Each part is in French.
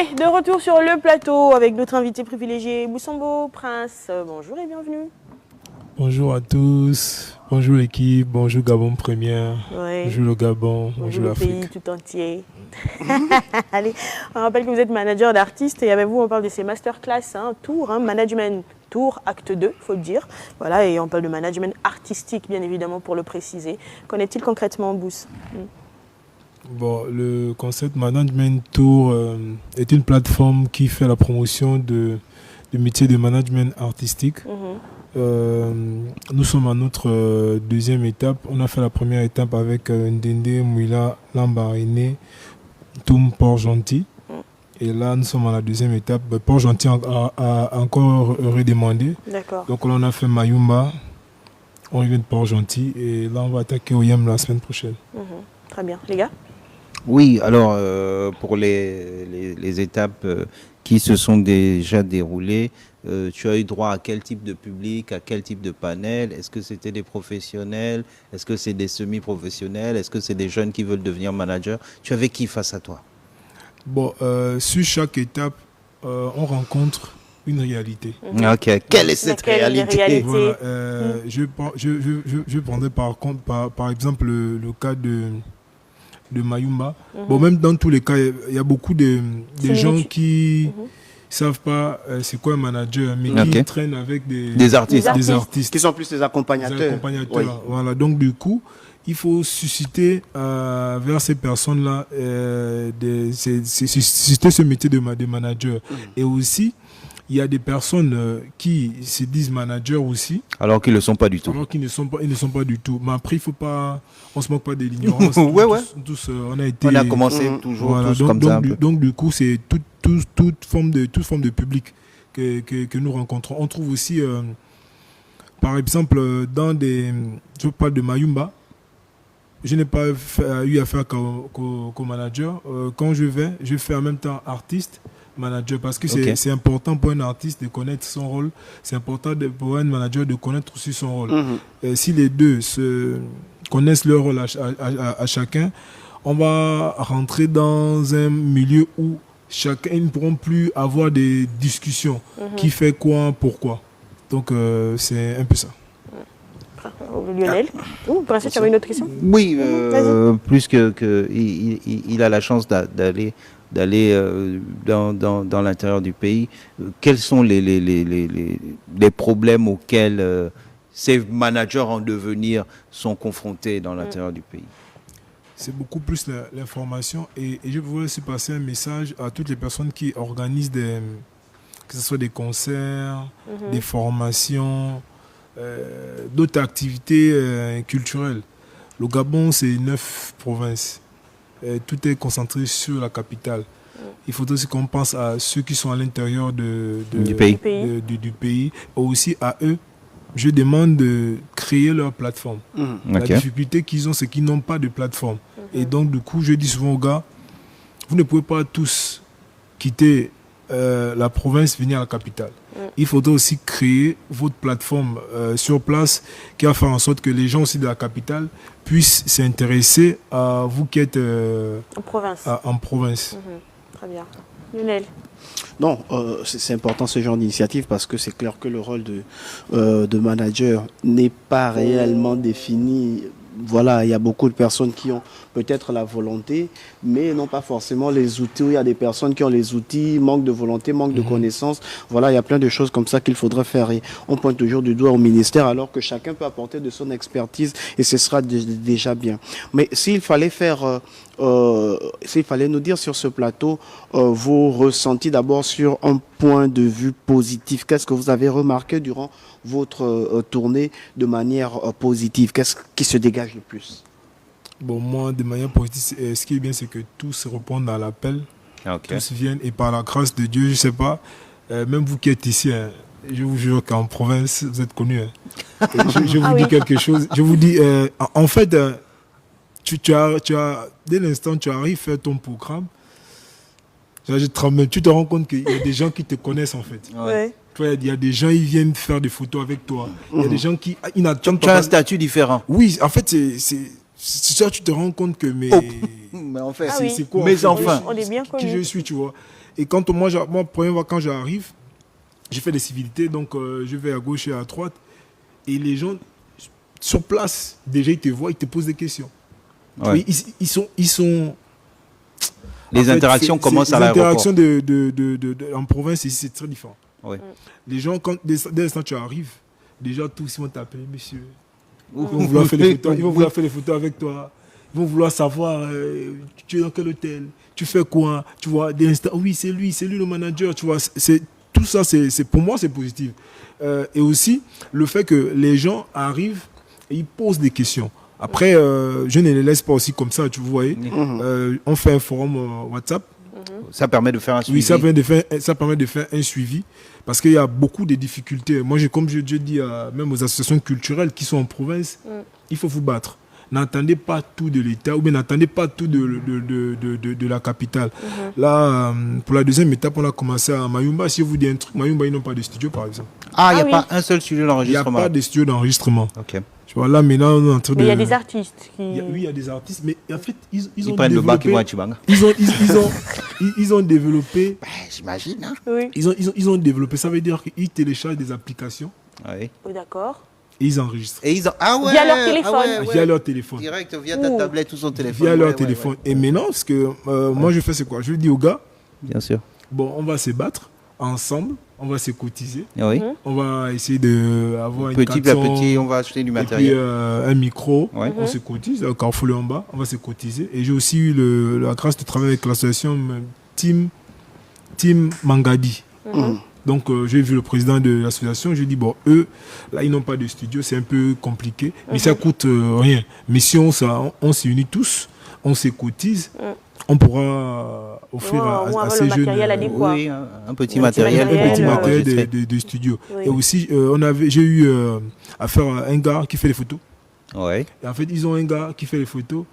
Allez, de retour sur le plateau avec notre invité privilégié, Boussambo Prince. Bonjour et bienvenue. Bonjour à tous, bonjour l'équipe, bonjour Gabon Première, Ouais. bonjour le Gabon, bonjour le l'Afrique. pays tout entier. Allez, on rappelle que vous êtes manager d'artistes et avec vous on parle de ces masterclass, tour, management tour, acte 2, il faut le dire. Voilà, et on parle de management artistique bien évidemment pour le préciser. Qu'en est-il concrètement, Bous? Bon, le concept Management Tour est une plateforme qui fait la promotion du métier de management artistique. Nous sommes à notre deuxième étape. On a fait la première étape avec Ndende, Mouila, Lambarine, Toum, Port-Gentil. Et là, nous sommes à la deuxième étape. Port-Gentil a encore redemandé. D'accord. Donc là, on a fait Mayumba, on revient de Port-Gentil. Et là, on va attaquer Oyem la semaine prochaine. Très bien. Les gars? Oui, alors pour les étapes qui se sont déjà déroulées, tu as eu droit à quel type de public, à quel type de panel? Est-ce que c'était des professionnels? Est-ce que c'est des semi-professionnels? Est-ce que c'est des jeunes qui veulent devenir managers? Tu avais qui face à toi? Bon, sur chaque étape, on rencontre une réalité. Ok, quelle est cette réalité? Voilà, je prendrais par exemple le cas de Mayumba. Bon, même dans tous les cas, il y a beaucoup de gens qui savent pas c'est quoi un manager, mais qui traînent avec des artistes. Qui sont plus des accompagnateurs. Oui. Voilà, donc du coup, il faut susciter vers ces personnes-là, susciter ce métier de manager. Et aussi, il y a des personnes qui se disent managers aussi. Alors qu'ils ne le sont pas du tout. Alors qu'ils ne sont pas du tout. Mais après, il faut pas, on se moque pas de l'ignorance. Tous, on a commencé toujours tous donc, comme ça. Donc du coup, c'est toute forme de public que nous rencontrons. On trouve aussi, par exemple, je parle de Mayumba. Je n'ai pas eu affaire qu'au manager. Quand je fais en même temps artiste, manager, parce que c'est important pour un artiste de connaître son rôle, c'est important pour un manager de connaître aussi son rôle. Si les deux connaissent leur rôle à chacun, on va rentrer dans un milieu où chacun ne pourront plus avoir des discussions. Qui fait quoi, pourquoi. Donc c'est un peu ça. Lionel, Prince, tu avais une autre question? Oui, plus que il a la chance d'aller dans l'intérieur du pays. Quels sont les problèmes auxquels ces managers en devenir sont confrontés dans l'intérieur du pays? C'est beaucoup plus l'information et je voudrais aussi passer un message à toutes les personnes qui organisent que ce soit des concerts, des formations, d'autres activités culturelles. Le Gabon, c'est 9 provinces. Tout est concentré sur la capitale. Il faut aussi qu'on pense à ceux qui sont à l'intérieur du pays. Aussi à eux, je demande de créer leur plateforme. La difficulté qu'ils ont, c'est qu'ils n'ont pas de plateforme. Et donc, du coup, je dis souvent aux gars, vous ne pouvez pas tous quitter la province, venir à la capitale. Il faudrait aussi créer votre plateforme sur place qui va faire en sorte que les gens aussi de la capitale puissent s'intéresser à vous qui êtes en province. Très bien. Lionel? Non, c'est important ce genre d'initiative parce que c'est clair que le rôle de manager n'est pas réellement défini. Voilà, il y a beaucoup de personnes qui ont peut-être la volonté, mais n'ont pas forcément les outils. Il y a des personnes qui ont les outils, manque de volonté, manque de connaissances. Voilà, il y a plein de choses comme ça qu'il faudrait faire. Et on pointe toujours du doigt au ministère alors que chacun peut apporter de son expertise et ce sera déjà bien. Mais s'il fallait nous dire sur ce plateau vos ressentis d'abord sur un point de vue positif, qu'est-ce que vous avez remarqué durant votre tournée de manière positive? Qu'est-ce qui se dégage le plus? Bon, moi, de manière positive, ce qui est bien, c'est que tous répondent à l'appel. Tous viennent et par la grâce de Dieu, je ne sais pas, même vous qui êtes ici, je vous jure qu'en province, vous êtes connus. Je vous dis quelque chose. Je vous dis, en fait, tu as, dès l'instant tu arrives à faire ton programme, tu te rends compte qu'il y a des gens qui te connaissent en fait. Il y a des gens qui viennent faire des photos avec toi. Il y a des gens qui n'attendent pas. Tu as un statut différent. Oui, en fait, c'est ça, tu te rends compte que mais en fait, c'est quoi mais enfin, on est bien qui je suis, tu vois. Et quand moi, première fois, quand j'arrive, j'ai fait des civilités, donc je vais à gauche et à droite. Et les gens, sur place, déjà, ils te voient, ils te posent des questions. Ouais. Ils sont Les interactions commencent à l'aéroport. Les interactions en province, ici, c'est très différent. Ouais. Les gens, dès l'instant que tu arrives, déjà, tous ils vont t'appeler, monsieur. Ils vont vouloir faire les photos, ils vont vouloir faire les photos avec toi. Ils vont vouloir savoir, tu es dans quel hôtel, tu fais quoi, tu vois, dès l'instant, oui, c'est lui le manager, tu vois. Tout ça, pour moi, c'est positif. Et aussi, le fait que les gens arrivent et ils posent des questions. Après, je ne les laisse pas aussi comme ça, tu vois. On fait un forum WhatsApp. Ça permet de faire un suivi. Oui, ça permet de faire un suivi parce qu'il y a beaucoup de difficultés. Moi, comme je dis même aux associations culturelles qui sont en province, il faut vous battre. N'entendez pas tout de l'État ou bien n'entendez pas tout de la capitale. Là, pour la deuxième étape, on a commencé à Mayumba. Si je vous dis un truc, Mayumba, ils n'ont pas de studio, par exemple. Ah, il n'y a oui. pas un seul studio Il n'y a d'enregistrement. pas de studio d'enregistrement. Ok. Tu vois, là, maintenant, on est en train de... Mais il y a des artistes qui... Oui, il y a des artistes, mais en fait, ils Ils ont prennent le bac, ils développé... vont à Chibanga. Ils ont développé... J'imagine, hein. Oui. Ils ont développé, ça veut dire qu'ils téléchargent des applications Oui. Oh, d'accord. et ils enregistrent. Et ils ont... Ah ouais, Via leur téléphone. ah ouais. Via leur téléphone. Direct, via ta Ouh. tablette ou son téléphone. Via leur Ouais, téléphone. ouais. Et maintenant, parce que moi, je fais c'est quoi? Je dis aux gars, Bien sûr. bon, on va se battre ensemble, on va se cotiser, Oui. on va essayer d'avoir une Petit à 400, petit, on va acheter du et puis matériel. un micro, Ouais. on se cotise, au Carrefour en bas, on va se cotiser. Et j'ai aussi eu la grâce de travailler avec l'association Team Mangadi. Donc j'ai vu le président de l'association, je lui ai dit, bon, eux, là, ils n'ont pas de studio, c'est un peu compliqué, mais ça coûte rien. Mais si on s'y unit tous, on se cotise, on pourra offrir Ouais, à au moins ces avoir le jeunes matériel adéquat. Oui, un petit Un petit matériel. matériel, un petit matériel enregistré. de studio. Oui. Et aussi, j'ai eu affaire à un gars qui fait les photos. Ouais. Et en fait, ils ont un gars qui fait les photos,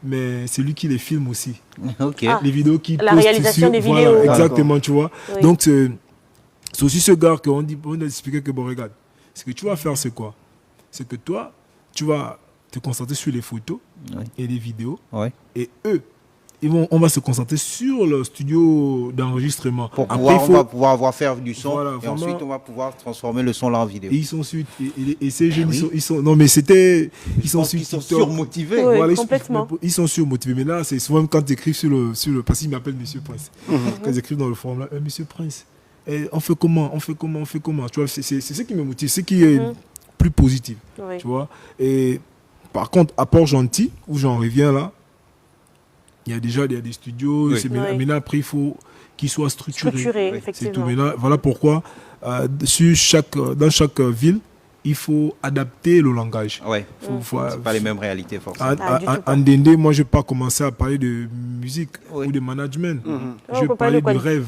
mais c'est lui qui les filme aussi. Ok. Ah. Les vidéos qui La postent réalisation sur- des voilà, vidéos. exactement, tu vois. Oui. Donc, c'est aussi ce gars qu'on a expliqué que, bon, regarde, ce que tu vas faire, c'est quoi? C'est que toi, tu vas te concentrer sur les photos Ouais. et les vidéos. Ouais. Et eux, on va se concentrer sur le studio d'enregistrement. Pour Après, pouvoir, il faut- on va pouvoir faire du son Voilà, et vraiment. ensuite on va pouvoir transformer le son là en vidéo. Et ils sont suite. Et ces jeunes, oui. ils sont. Non, mais c'était. Ils sont sur Ils sont TikTok. surmotivés. Oui. Voilà, complètement. Ils sont surmotivés. Mais là, c'est souvent quand tu écris sur le. Parce qu'ils m'appellent Monsieur Prince. Quand ils écrivent dans le forum, là, Monsieur Prince, on fait comment? Tu vois, c'est ce qui me motive, ce qui est plus positif. Oui. Tu vois. Et par contre, à Port-Gentil, où j'en reviens là, il y a des studios. Oui. C'est Oui. maintenant, après, il faut qu'ils soient structurés. Structuré, Oui, C'est tout. effectivement. Maintenant, voilà pourquoi dans chaque ville, il faut adapter le langage. Ouais. C'est pas les mêmes réalités forcément. Ah, du tout pas. En Dendé, moi, je n'ai pas commencé à parler de musique Oui. ou de management. Oh, Je on peut parler parlais de quoi? de rêve.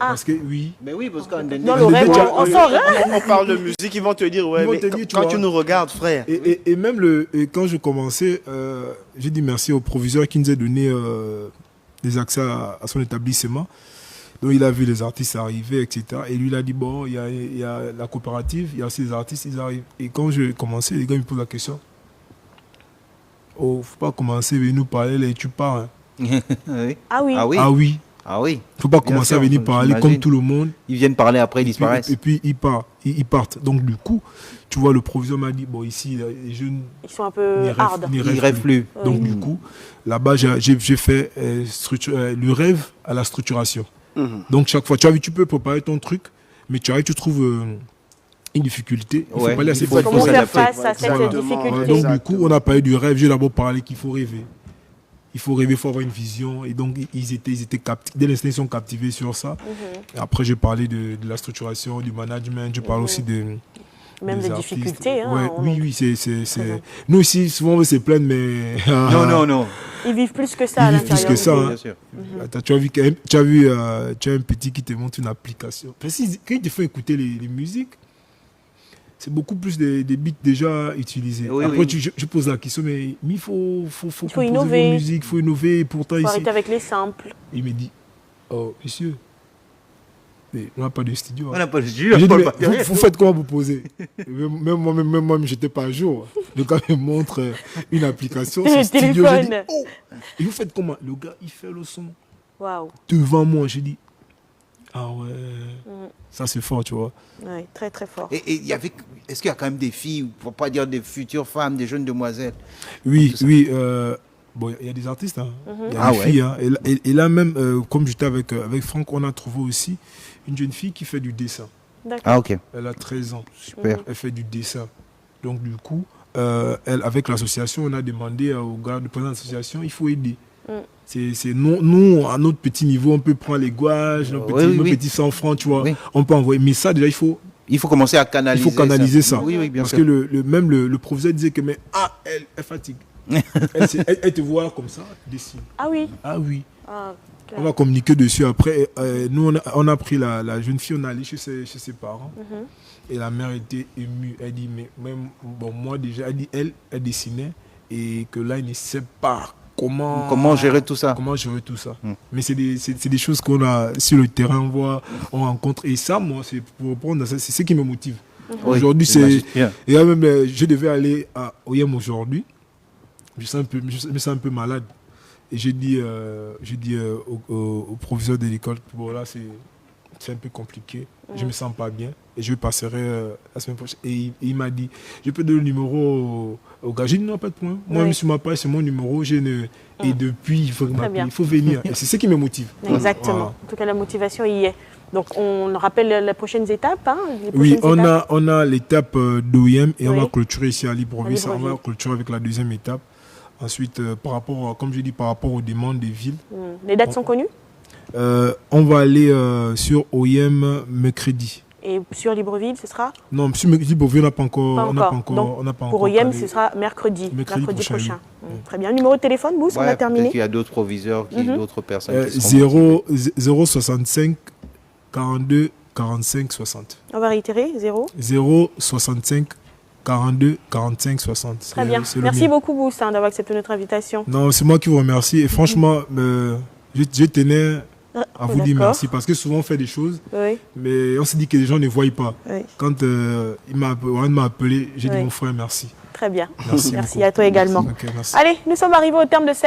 Ah. Parce que, oui. Mais oui, parce qu'en Dans le rêve, déjà, on sort, hein? On parle de musique, ils vont te dire, ouais, Ils vont mais te dire, tu quand vois. tu nous regardes, frère. Et même quand je commençais, j'ai dit merci au proviseur qui nous a donné des accès à son établissement. Donc il a vu les artistes arriver, etc. Et lui, il a dit, bon, il y a la coopérative, il y a aussi les artistes, ils arrivent. Et quand je commençais, les gars me posent la question. Oh, faut pas commencer à venir nous parler, là, et tu pars. Hein. Oui. Ah oui. Ah oui. Ah oui. Ah oui. Faut pas Bien commencer sûr, à venir parler j'imagine. comme tout le monde. Ils viennent parler après, ils Et puis- disparaissent. Et puis ils partent. Donc du coup, tu vois, le proviseur m'a dit, bon, ici, les jeunes Ils sont un peu n'y hard. Ils rêvent plus. Oui. Donc du coup, là-bas, j'ai fait le rêve à la structuration. Donc chaque fois, tu peux préparer ton truc, mais tu arrives, tu trouves une difficulté. Il faut Ouais, pas aller assez il faut- fort. Comment faut faire s'adapter. face à cette Voilà. difficulté? Donc du coup, on a parlé du rêve. J'ai d'abord parlé qu'il faut rêver. Il faut rêver, il faut avoir une vision. Et donc, ils étaient captivés. Dès l'instant, ils sont captivés sur ça. Et après, j'ai parlé de la structuration, du management. Je parle aussi de... Même des artistes. difficultés. Hein, Ouais, on- oui, c'est... Présent. Nous aussi, souvent, on veut se plaindre, mais... Non. Ils vivent plus que ça à Ils vivent plus l'intérieur. que ça, hein. Bien sûr. Attends, tu as un petit qui te montre une application. Parce que quand ils te font écouter les musiques, c'est beaucoup plus des beats déjà utilisés. Oui, Après, oui. je pose la question, mais il faut composer innover. vos musiques, il faut innover. Et pourtant, Faut ici, arrêter avec les simples. il me dit, oh, monsieur, mais on n'a pas de studio. On hein. n'a pas le jus, J'ai on dit, n'a mais pas le matériel. vous faites comment vous posez? Même moi, je n'étais pas à jour. Le gars me montre une application, Le c'est studio. J'ai dit, téléphone. oh, et vous faites comment? Le gars, il fait le son Waouh. devant moi. J'ai dit, Ah ouais. Ça, c'est fort, tu vois. Oui, très très fort. Et est-ce qu'il y a quand même des filles, pour pas dire des futures femmes, des jeunes demoiselles? Oui, tout ça. oui. Bon, il y a des artistes, hein. Il y a Ah des ouais. filles. Hein. Et là même, comme j'étais avec Franck, on a trouvé aussi une jeune fille qui fait du dessin. D'accord. Ah, ok. Elle a 13 ans. Super. Elle fait du dessin. Donc, du coup, avec l'association, on a demandé au gars de président de l'association, il faut aider. Nous, à notre petit niveau, on peut prendre les gouages, nos petits 100 francs, tu vois. Oui. On peut envoyer. Mais ça, déjà, Il faut commencer à canaliser. il faut canaliser ça. Oui, oui, bien Parce sûr. que même le professeur disait que, mais elle fatigue. Elle te voit comme ça, dessine. Ah oui. Ah oui. Ah, clair. On va communiquer dessus après. Nous, on a pris la jeune fille, on est allé chez ses parents. Et la mère était émue. Elle dit, mais même, bon, moi déjà, elle dit, elle dessinait. Et que là, elle ne sait pas comment gérer tout ça. Comment gérer tout ça. Mais c'est des choses qu'on a sur le terrain, on voit, on rencontre. Et ça, moi, c'est pour reprendre, c'est ce qui me motive. Oui, Aujourd'hui, j'imagine bien. Et là, même, je devais aller à OIM aujourd'hui. Je me sens un peu malade. Et j'ai dit au professeur de l'école, bon là c'est un peu compliqué, je me sens pas bien et je passerai la semaine prochaine. Et il m'a dit, je peux donner le numéro au gars. J'ai dit non, pas de point. Moi, Oui. sur ma page, c'est mon numéro. Et depuis, il faut Très bien. il faut venir. Et c'est ce qui me motive. Exactement. Voilà. En tout cas, la motivation y est. Donc, on rappelle les prochaines étapes. Hein, les Oui, prochaines étapes. on a l'étape d'OIM et on Oui. va clôturer ici à Libreville. À Libreville. On va clôturer avec la deuxième étape. Ensuite, comme je dis, par rapport aux demandes des villes, Les dates sont connues. on va aller sur OIM mercredi. Et sur Libreville, ce sera Non, sur Libreville, on n'a pas encore. pas On n'a pas encore. encore. Donc, on n'a pas pour encore OIM, calé. ce sera mercredi prochain. oui. Très bien. Numéro de téléphone, Bous, on Ouais, a peut-être terminé. qu'il y a d'autres proviseurs, d'autres personnes qui seront 065 42 45 60. On va réitérer, 0. 065 42 45 60. Très bien. C'est le Merci mien. beaucoup, Bous, d'avoir accepté notre invitation. Non, c'est moi qui vous remercie. Et franchement, je tenais à vous dire D'accord. merci parce que souvent on fait des choses, Oui, mais on se dit que les gens ne voient pas. oui. Quand Warren m'a appelé, j'ai dit Oui. mon frère merci. Très bien. Merci Merci beaucoup. à toi également. Ok, merci. Allez, nous sommes arrivés au terme de cette